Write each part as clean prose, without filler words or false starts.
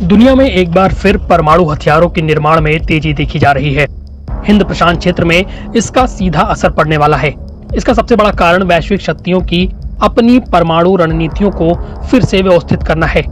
दुनिया में एक बार फिर परमाणु हथियारों के निर्माण में तेजी देखी जा रही है। हिंद प्रशांत क्षेत्र में इसका सीधा असर पड़ने वाला है। इसका सबसे बड़ा कारण वैश्विक शक्तियों की अपनी परमाणु रणनीतियों को फिर से व्यवस्थित करना है।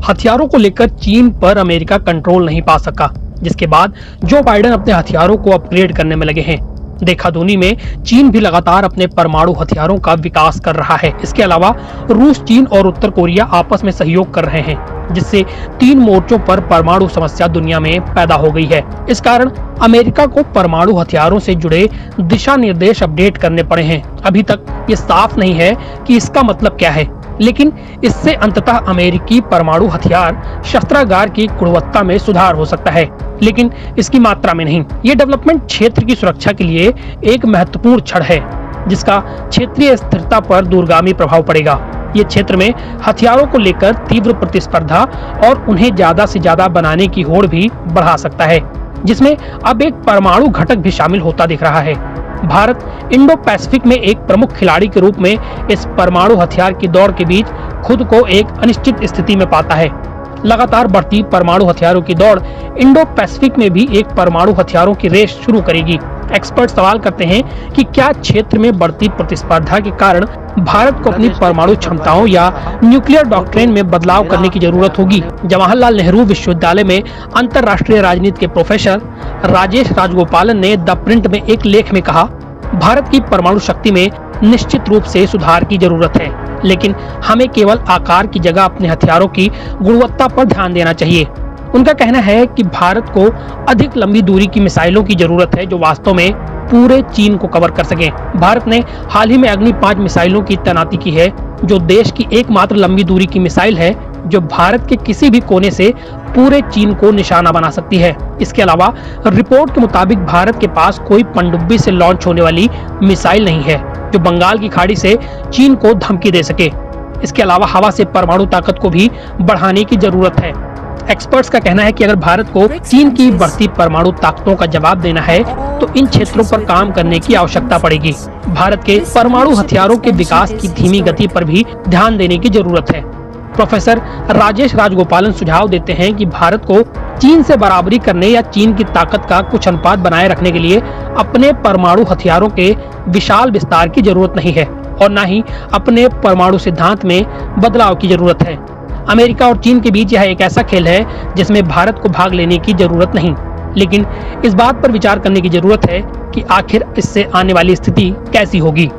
हथियारों को लेकर चीन पर अमेरिका कंट्रोल नहीं पा सका, जिसके बाद जो बाइडेन अपने हथियारों को अपग्रेड करने में लगे हैं। देखा दुनी में चीन भी लगातार अपने परमाणु हथियारों का विकास कर रहा है। इसके अलावा रूस, चीन और उत्तर कोरिया आपस में सहयोग कर रहे हैं, जिससे 3 मोर्चों पर परमाणु समस्या दुनिया में पैदा हो गई है। इस कारण अमेरिका को परमाणु हथियारों से जुड़े दिशा निर्देश अपडेट करने पड़े हैं। अभी तक ये साफ नहीं है कि इसका मतलब क्या है, लेकिन इससे अंततः अमेरिकी परमाणु हथियार शस्त्रागार की गुणवत्ता में सुधार हो सकता है, लेकिन इसकी मात्रा में नहीं। ये डेवलपमेंट क्षेत्र की सुरक्षा के लिए एक महत्वपूर्ण क्षण है, जिसका क्षेत्रीय स्थिरता पर दूरगामी प्रभाव पड़ेगा। ये क्षेत्र में हथियारों को लेकर तीव्र प्रतिस्पर्धा और उन्हें ज्यादा से ज्यादा बनाने की होड़ भी बढ़ा सकता है, जिसमें अब एक परमाणु घटक भी शामिल होता दिख रहा है। भारत इंडो पैसिफिक में एक प्रमुख खिलाड़ी के रूप में इस परमाणु हथियार की दौड़ के बीच खुद को एक अनिश्चित स्थिति में पाता है। लगातार बढ़ती परमाणु हथियारों की दौड़ इंडो पैसिफिक में भी एक परमाणु हथियारों की रेस शुरू करेगी। एक्सपर्ट सवाल करते हैं कि क्या क्षेत्र में बढ़ती प्रतिस्पर्धा के कारण भारत को अपनी परमाणु क्षमताओं या न्यूक्लियर डॉक्ट्रिन में बदलाव करने की जरूरत होगी। जवाहरलाल नेहरू विश्वविद्यालय में अंतर्राष्ट्रीय राजनीति के प्रोफेसर राजेश राजगोपालन ने द प्रिंट में एक लेख में कहा, भारत की परमाणु शक्ति में निश्चित रूप से सुधार की जरूरत है, लेकिन हमें केवल आकार की जगह अपने हथियारों की गुणवत्ता पर ध्यान देना चाहिए। उनका कहना है कि भारत को अधिक लंबी दूरी की मिसाइलों की जरूरत है, जो वास्तव में पूरे चीन को कवर कर सकें। भारत ने हाल ही में अग्नि 5 मिसाइलों की तैनाती की है, जो देश की एकमात्र लंबी दूरी की मिसाइल है जो भारत के किसी भी कोने से पूरे चीन को निशाना बना सकती है। इसके अलावा रिपोर्ट के मुताबिक भारत के पास कोई पनडुब्बी से लॉन्च होने वाली मिसाइल नहीं है जो बंगाल की खाड़ी से चीन को धमकी दे सके। इसके अलावा हवा से परमाणु ताकत को भी बढ़ाने की जरूरत है। एक्सपर्ट्स का कहना है कि अगर भारत को चीन की बढ़ती परमाणु ताकतों का जवाब देना है तो इन क्षेत्रों पर काम करने की आवश्यकता पड़ेगी। भारत के परमाणु हथियारों के विकास की धीमी गति पर भी ध्यान देने की जरूरत है। प्रोफेसर राजेश राजगोपालन सुझाव देते हैं कि भारत को चीन से बराबरी करने या चीन की ताकत का कुछ अनुपात बनाए रखने के लिए अपने परमाणु हथियारों के विशाल विस्तार की जरूरत नहीं है और न ही अपने परमाणु सिद्धांत में बदलाव की जरूरत है। अमेरिका और चीन के बीच यह एक ऐसा खेल है जिसमें भारत को भाग लेने की जरूरत नहीं, लेकिन इस बात पर विचार करने की जरूरत है कि आखिर इससे आने वाली स्थिति कैसी होगी।